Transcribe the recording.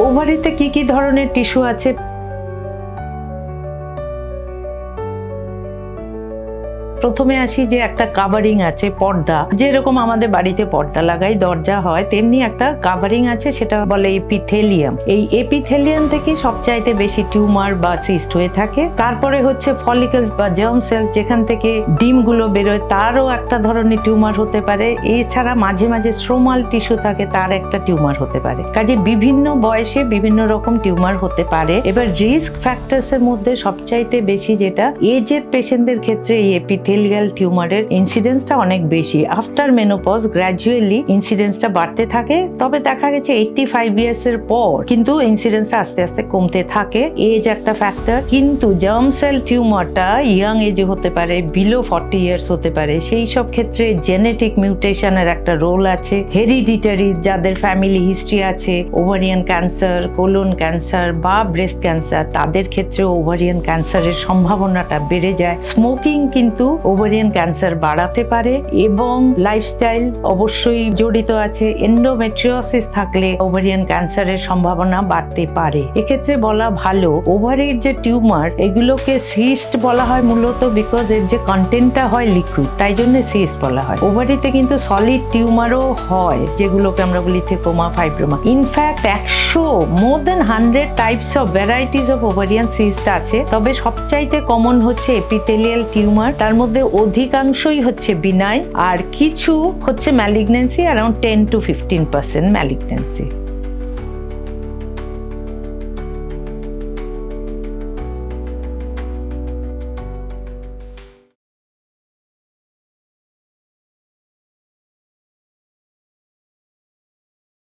ওভারিতে কি কি ধরনের টিস্যু আছে? প্রথমে আসি যে একটা কাভারিং আছে, পর্দা, যেরকম আমাদের বাড়িতে পর্দা লাগাই, দরজা হয়, তেমনি একটা কাভারিং আছে, সেটা বলে এপিথেলিয়াম। এই এপিথেলিয়াম থেকে সবচাইতে বেশি টিউমার বা সিস্ট হয়ে থাকে। তারপরে হচ্ছে ফলিকলস বা জার্ম সেলস, যেখান থেকে ডিমগুলো বেরোয়, তারও একটা ধরনের টিউমার হতে পারে। এছাড়া মাঝে মাঝে স্ট্রোমাল টিস্যু থাকে, তার একটা টিউমার হতে পারে। কাজে বিভিন্ন বয়সে বিভিন্ন রকম টিউমার হতে পারে। এবার রিস্ক ফ্যাক্টরস এর মধ্যে সবচাইতে বেশি যেটা এজেড পেশেন্টদের ক্ষেত্রে এই এপিথেলিয়াল টিউমারের ইনসিডেন্সটা অনেক বেশি। আফটার মেনোপজ গ্র্যাজুয়ালি ইনসিডেন্সটা বাড়তে থাকে, তবে দেখা গেছে 85 ইয়ার্স এর পর কিন্তু ইনসিডেন্সটা আস্তে আস্তে কমতে থাকে। এজ একটা ফ্যাক্টর, কিন্তু জার্ম সেল টিউমারটা ইয়াং এজে হতে পারে, বিলো 40 ইয়ার্স হতে পারে। সেই সব ক্ষেত্রে জেনেটিক মিউটেশনের একটা রোল আছে। হেরিডিটারি, যাদের ফ্যামিলি হিস্ট্রি আছে ওভারিয়ান ক্যান্সার, কোলন ক্যান্সার বা ব্রেস্ট ক্যান্সার, তাদের ক্ষেত্রে ওভারিয়ান ক্যান্সারের সম্ভাবনাটা বেড়ে যায়। স্মোকিং কিন্তু ওভারিয়ান ক্যান্সার বাড়াতে পারে, এবং লাইফস্টাইল অবশ্যই জড়িত আছে। এন্ডোমেট্রিওসিস থাকলে ওভারিয়ান ক্যান্সারের সম্ভাবনা বাড়তে পারে। এক্ষেত্রে বলা ভালো, ওভারির যে টিউমার, এগুলোকে সিস্ট বলা হয় মূলত বিকজ এর যে কন্টেন্টটা হয় লিকুইড, তাই জন্য সিস্ট বলা হয়। ওভারিতে কিন্তু সলিড টিউমারও হয়, যেগুলোকে আমরা বলি thecoma, fibroma. In fact 100 more than 100 types of varieties of ovarian cyst আছে, তবে সবচাইতে কমন হচ্ছে এপিথেলিয়াল টিউমার। তার মধ্যে অধিকাংশই হচ্ছে বিনাইন, আর কিছু হচ্ছে ম্যালিগন্যান্সি, অ্যারাউন্ড 10 to 15% ম্যালিগন্যান্সি।